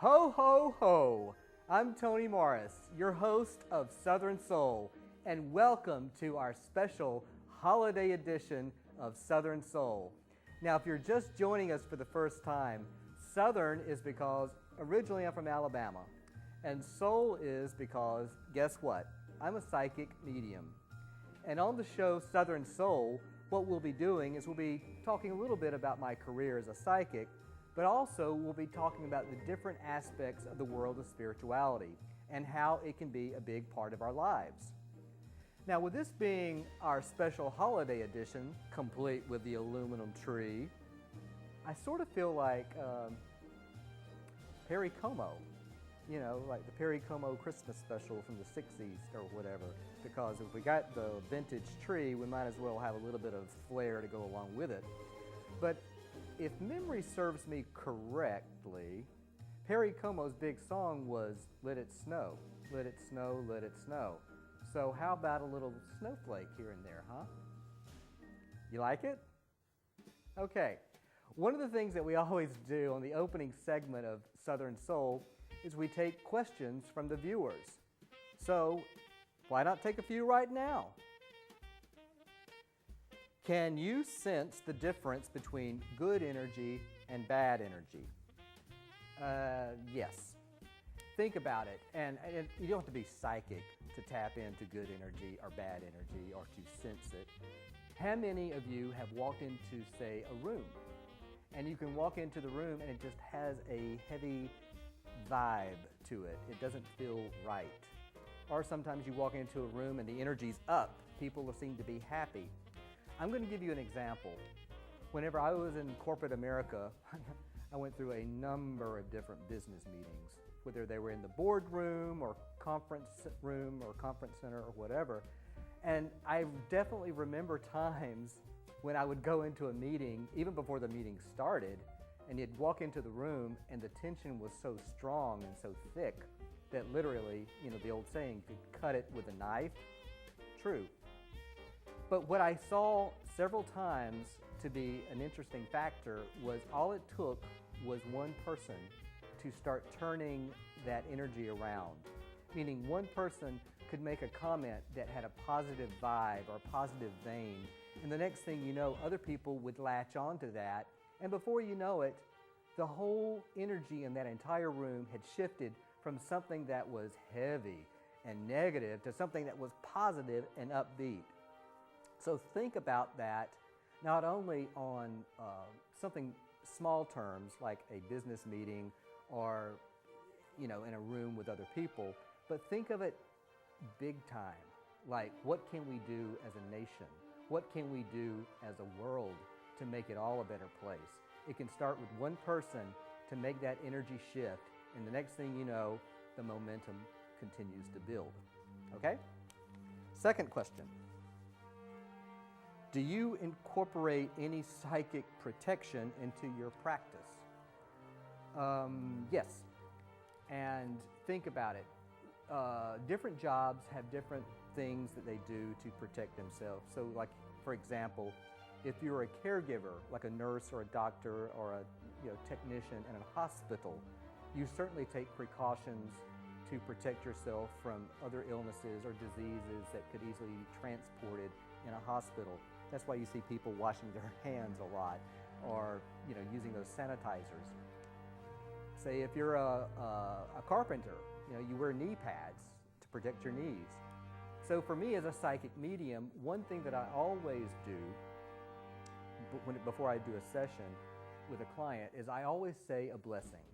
Ho, ho, ho! I'm Tony Morris, your host of Southern Soul, and welcome to our special holiday edition of Southern Soul. Now, if you're just joining us for the first time, Southern is because originally I'm from Alabama, and Soul is because, guess what? I'm a psychic medium. And on the show Southern Soul, what we'll be doing is we'll be talking a little bit about my career as a psychic, but also we'll be talking about the different aspects of the world of spirituality and how it can be a big part of our lives. Now, with this being our special holiday edition, complete with the aluminum tree, I sort of feel like Perry Como, like the Perry Como Christmas special from the 60s or whatever, because if we got the vintage tree, we might as well have a little bit of flair to go along with it. But if memory serves me correctly, Perry Como's big song was Let It Snow, Let It Snow, Let It Snow. So how about a little snowflake here and there, huh? You like it? Okay. One of the things that we always do on the opening segment of Southern Soul is we take questions from the viewers. So why not take a few right now? Can you sense the difference between good energy and bad energy? Yes. Think about it. And you don't have to be psychic to tap into good energy or bad energy or to sense it. How many of you have walked into, say, a room, and you can walk into the room and it just has a heavy vibe to it? It doesn't feel right. Or sometimes you walk into a room and the energy's up. People seem to be happy. I'm going to give you an example. Whenever I was in corporate America, I went through a number of different business meetings, whether they were in the boardroom or conference room or conference center or whatever. And I definitely remember times when I would go into a meeting, even before the meeting started, and you'd walk into the room and the tension was so strong and so thick that literally, the old saying, you could cut it with a knife. True. But what I saw several times to be an interesting factor was all it took was one person to start turning that energy around. Meaning one person could make a comment that had a positive vibe or a positive vein, and the next thing you know, other people would latch onto that, and before you know it, the whole energy in that entire room had shifted from something that was heavy and negative to something that was positive and upbeat. So think about that not only on something small terms like a business meeting or in a room with other people, but think of it big time. Like, what can we do as a nation? What can we do as a world to make it all a better place? It can start with one person to make that energy shift, and the next thing you know, the momentum continues to build. Okay? Second question. Do you incorporate any psychic protection into your practice? Yes. And think about it. Different jobs have different things that they do to protect themselves. So like, for example, if you're a caregiver, like a nurse or a doctor or a technician in a hospital, you certainly take precautions to protect yourself from other illnesses or diseases that could easily be transported in a hospital. That's why you see people washing their hands a lot or using those sanitizers. Say if you're a carpenter, you wear knee pads to protect your knees. So for me as a psychic medium, one thing that I always do before I do a session with a client is I always say a blessing,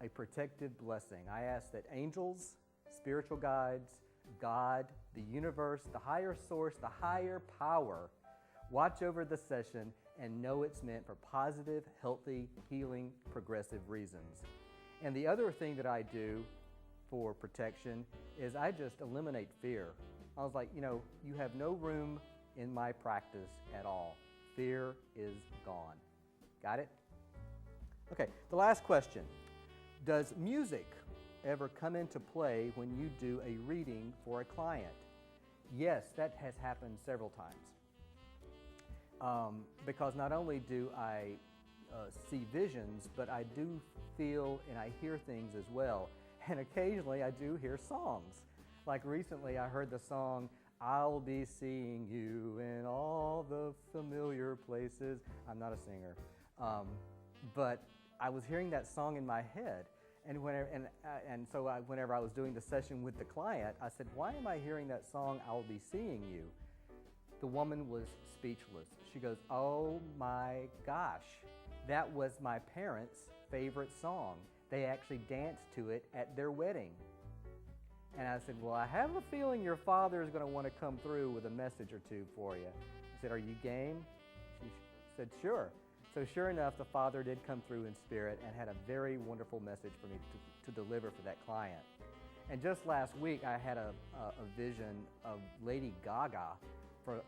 a protective blessing. I ask that angels, spiritual guides, God, the universe, the higher source, the higher power, watch over the session and know it's meant for positive, healthy, healing, progressive reasons. And the other thing that I do for protection is I just eliminate fear. I was like, you have no room in my practice at all. Fear is gone. Got it? Okay, the last question. Does music ever come into play when you do a reading for a client? Yes, that has happened several times. Because not only do I see visions, but I do feel and I hear things as well. And occasionally I do hear songs. Like recently I heard the song, "I'll be seeing you in all the familiar places." I'm not a singer, but I was hearing that song in my head. And whenever I was doing the session with the client, I said, "Why am I hearing that song, 'I'll be seeing you'?" The woman was speechless. She goes, "Oh my gosh, that was my parents' favorite song. They actually danced to it at their wedding." And I said, "Well, I have a feeling your father is going to want to come through with a message or two for you." I said, "Are you game?" She said, "Sure." So sure enough, the father did come through in spirit and had a very wonderful message for me to deliver for that client. And just last week, I had a vision of Lady Gaga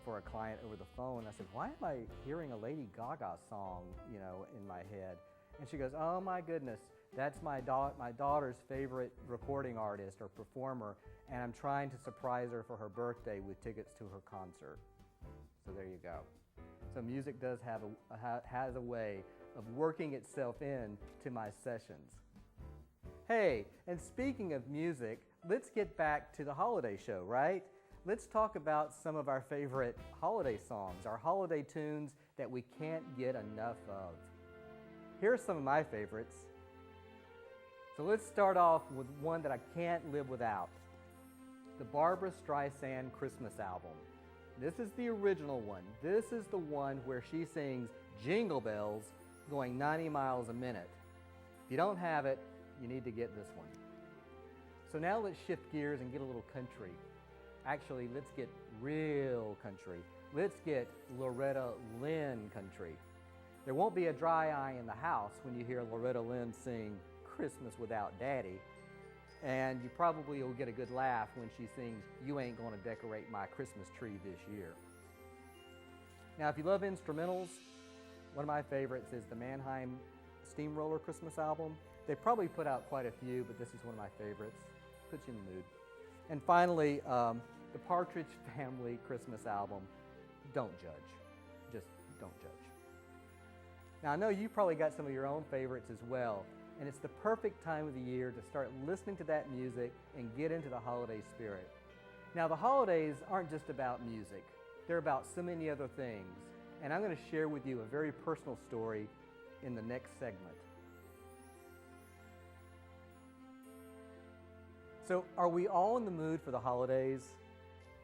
for a client over the phone. I said, "Why am I hearing a Lady Gaga song, in my head?" And she goes, "Oh my goodness, that's my daughter's favorite recording artist or performer, and I'm trying to surprise her for her birthday with tickets to her concert." So there you go. So music does has a way of working itself in to my sessions. Hey, and speaking of music, let's get back to the holiday show, right? Let's talk about some of our favorite holiday songs, our holiday tunes that we can't get enough of. Here are some of my favorites. So let's start off with one that I can't live without, the Barbra Streisand Christmas album. This is the original one. This is the one where she sings Jingle Bells going 90 miles a minute. If you don't have it, you need to get this one. So now let's shift gears and get a little country. Actually, let's get real country. Let's get Loretta Lynn country. There won't be a dry eye in the house when you hear Loretta Lynn sing Christmas Without Daddy. And you probably will get a good laugh when she sings, "You Ain't Gonna Decorate My Christmas Tree This Year." Now, if you love instrumentals, one of my favorites is the Mannheim Steamroller Christmas album. They probably put out quite a few, but this is one of my favorites. Puts you in the mood. And finally, the Partridge Family Christmas album, Don't Judge. Just don't judge. Now, I know you probably got some of your own favorites as well. And it's the perfect time of the year to start listening to that music and get into the holiday spirit. Now, the holidays aren't just about music. They're about so many other things. And I'm going to share with you a very personal story in the next segment. So, are we all in the mood for the holidays?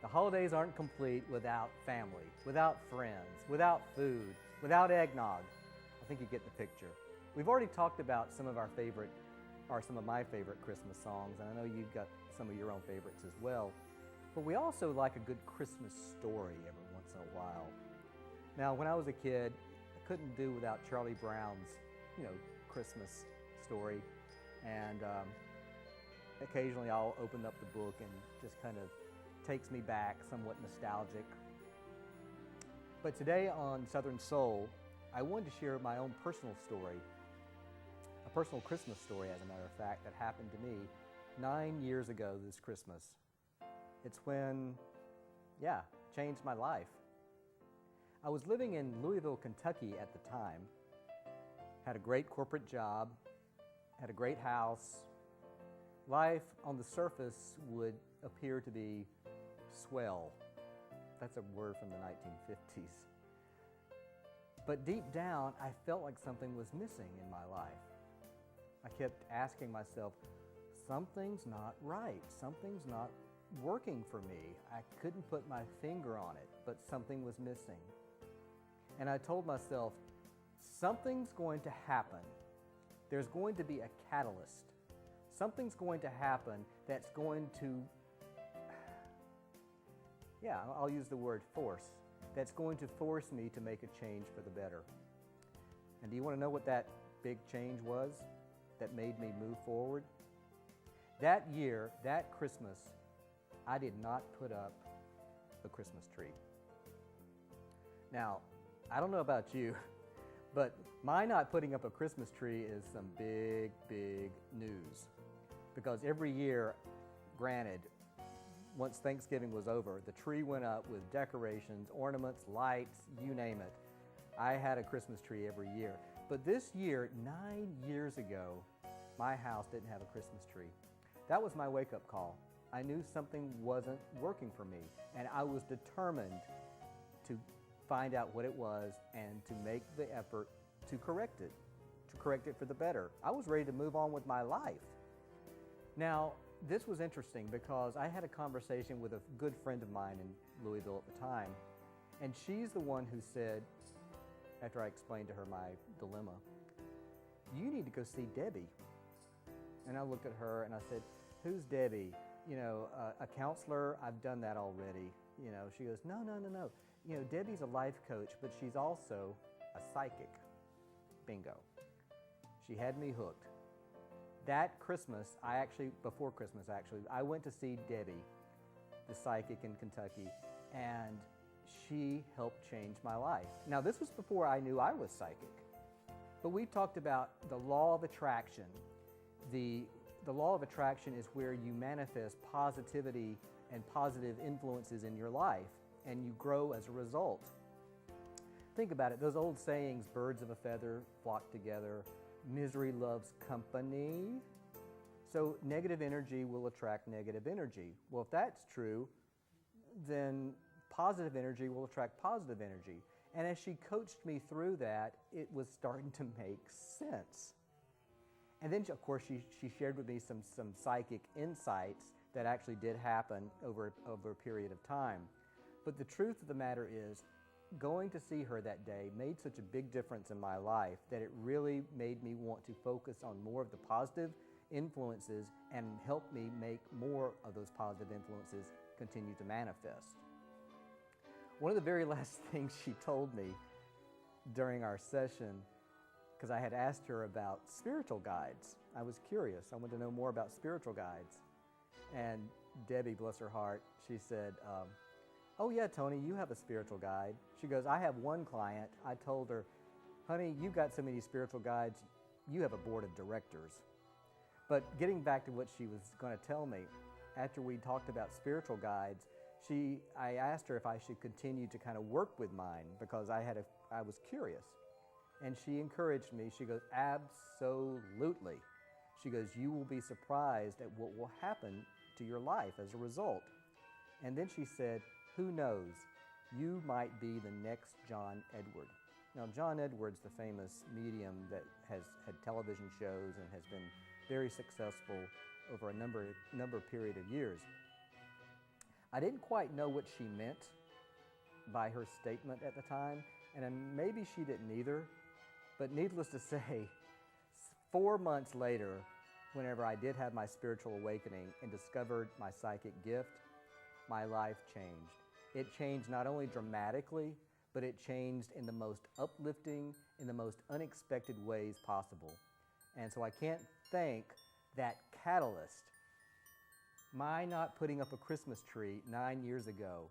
The holidays aren't complete without family, without friends, without food, without eggnog. I think you get the picture. We've already talked about some of my favorite Christmas songs, and I know you've got some of your own favorites as well. But we also like a good Christmas story every once in a while. Now, when I was a kid, I couldn't do without Charlie Brown's, Christmas story. And occasionally I'll open up the book and just kind of takes me back, somewhat nostalgic. But today on Southern Soul, I wanted to share my own personal story. A personal Christmas story, as a matter of fact, that happened to me 9 years ago this Christmas. It's when, changed my life. I was living in Louisville, Kentucky at the time, had a great corporate job, had a great house. Life on the surface would appear to be swell. That's a word from the 1950s. But deep down, I felt like something was missing in my life. I kept asking myself, something's not right. Something's not working for me. I couldn't put my finger on it, but something was missing. And I told myself, something's going to happen. There's going to be a catalyst. Something's going to happen that's going to, I'll use the word force. That's going to force me to make a change for the better. And do you want to know what that big change was that made me move forward? That year, that Christmas, I did not put up a Christmas tree. Now, I don't know about you, but my not putting up a Christmas tree is some big, big news. Because every year, granted, once Thanksgiving was over, the tree went up with decorations, ornaments, lights, you name it. I had a Christmas tree every year. But this year, 9 years ago, my house didn't have a Christmas tree. That was my wake-up call. I knew something wasn't working for me, and I was determined to find out what it was and to make the effort to correct it for the better. I was ready to move on with my life. Now, this was interesting because I had a conversation with a good friend of mine in Louisville at the time, and she's the one who said, after I explained to her my dilemma, "You need to go see Debbie." And I looked at her and I said, "Who's Debbie? You know, a counselor? I've done that already." You know, she goes, No. You know, Debbie's a life coach, but she's also a psychic. Bingo. She had me hooked. That Christmas, before Christmas actually, I went to see Debbie, the psychic in Kentucky, and she helped change my life. Now, this was before I knew I was psychic. But we talked about the law of attraction. The law of attraction is where you manifest positivity and positive influences in your life, and you grow as a result. Think about it, those old sayings, birds of a feather flock together, misery loves company. So negative energy will attract negative energy. Well, if that's true, then positive energy will attract positive energy. And as she coached me through that, it was starting to make sense. And then, of course, she shared with me some psychic insights that actually did happen over a period of time. But the truth of the matter is, going to see her that day made such a big difference in my life that it really made me want to focus on more of the positive influences and help me make more of those positive influences continue to manifest. One of the very last things she told me during our session, because I had asked her about spiritual guides. I was curious. I wanted to know more about spiritual guides. And Debbie, bless her heart, she said, "Oh yeah, Tony, you have a spiritual guide." She goes, "I have one client." I told her, "Honey, you've got so many spiritual guides, you have a board of directors." But getting back to what she was going to tell me, after we talked about spiritual guides, I asked her if I should continue to kind of work with mine because I was curious. And she encouraged me. She goes, "Absolutely." She goes, "You will be surprised at what will happen to your life as a result." And then she said, "Who knows? You might be the next John Edward." Now, John Edward's the famous medium that has had television shows and has been very successful over a number period of years. I didn't quite know what she meant by her statement at the time, and maybe she didn't either. But needless to say, 4 months later, whenever I did have my spiritual awakening and discovered my psychic gift, my life changed. It changed not only dramatically, but it changed in the most uplifting, in the most unexpected ways possible. And so I can't thank that catalyst. My not putting up a Christmas tree 9 years ago,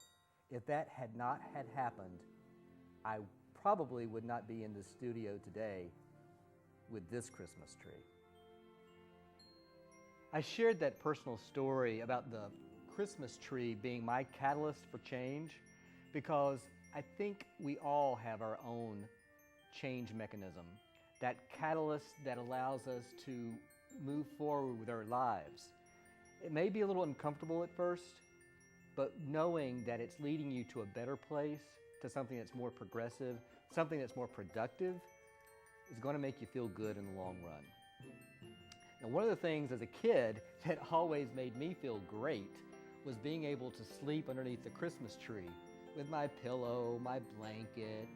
if that had not had happened, I probably would not be in the studio today with this Christmas tree. I shared that personal story about the Christmas tree being my catalyst for change because I think we all have our own change mechanism, that catalyst that allows us to move forward with our lives. It may be a little uncomfortable at first, but knowing that it's leading you to a better place, to something that's more progressive, something that's more productive, is going to make you feel good in the long run. Now, one of the things as a kid that always made me feel great was being able to sleep underneath the Christmas tree with my pillow, my blanket,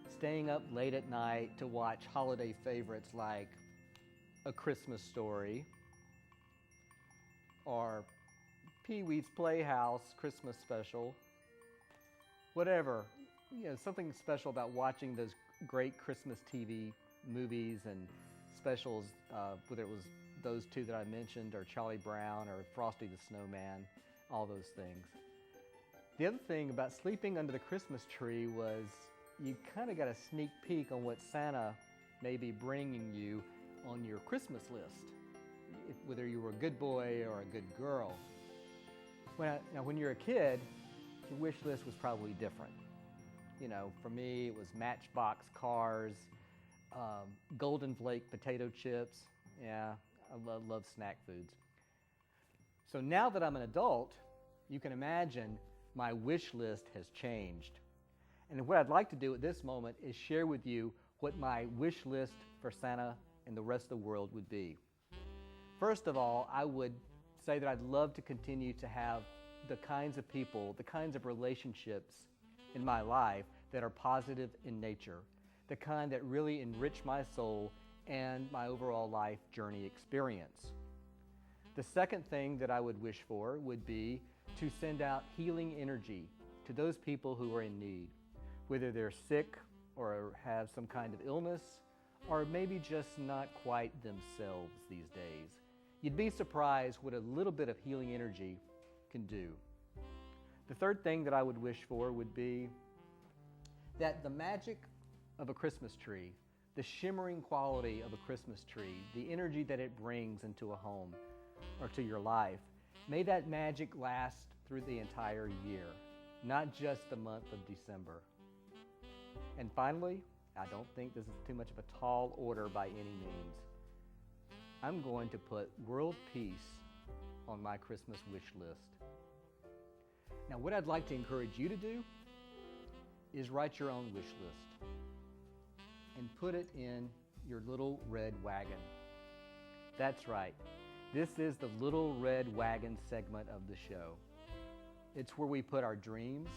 staying up late at night to watch holiday favorites like A Christmas Story or Pee-wee's Playhouse Christmas Special, whatever. You know, something special about watching those great Christmas TV movies and specials, whether it was those two that I mentioned or Charlie Brown or Frosty the Snowman, all those things. The other thing about sleeping under the Christmas tree was you kind of got a sneak peek on what Santa may be bringing you on your Christmas list, whether you were a good boy or a good girl. Now, when you're a kid, your wish list was probably different. You know, for me, it was Matchbox cars, Golden Flake potato chips. Yeah, I love snack foods. So now that I'm an adult, you can imagine my wish list has changed. And what I'd like to do at this moment is share with you what my wish list for Santa and the rest of the world would be. First of all, I would say that I'd love to continue to have the kinds of people, the kinds of relationships in my life that are positive in nature, the kind that really enrich my soul and my overall life journey experience. The second thing that I would wish for would be to send out healing energy to those people who are in need, whether they're sick or have some kind of illness, or maybe just not quite themselves these days. You'd be surprised what a little bit of healing energy can do. The third thing that I would wish for would be that the magic of a Christmas tree, the shimmering quality of a Christmas tree, the energy that it brings into a home or to your life, may that magic last through the entire year, not just the month of December. And finally, I don't think this is too much of a tall order by any means. I'm going to put world peace on my Christmas wish list. Now, what I'd like to encourage you to do is write your own wish list and put it in your little red wagon. That's right. This is the Little Red Wagon segment of the show. It's where we put our dreams,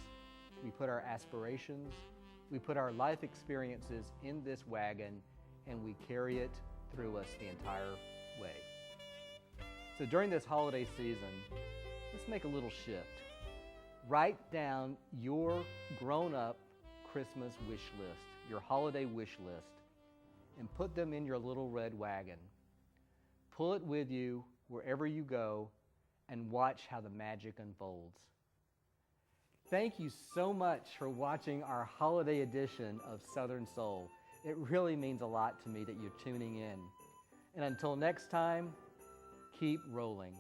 we put our aspirations, we put our life experiences in this wagon, and we carry it through us the entire way. So during this holiday season, let's make a little shift. Write down your grown-up Christmas wish list, your holiday wish list, and put them in your little red wagon. Pull it with you wherever you go and watch how the magic unfolds. Thank you so much for watching our holiday edition of Southern Soul. It really means a lot to me that you're tuning in. And until next time, keep rolling.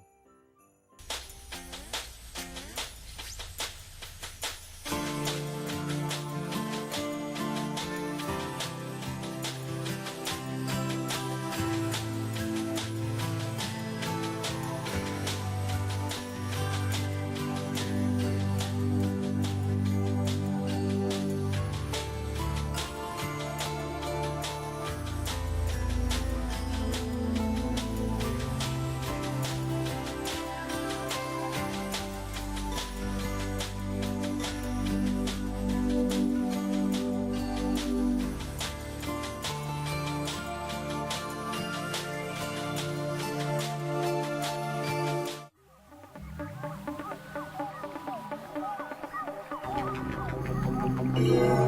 Yeah.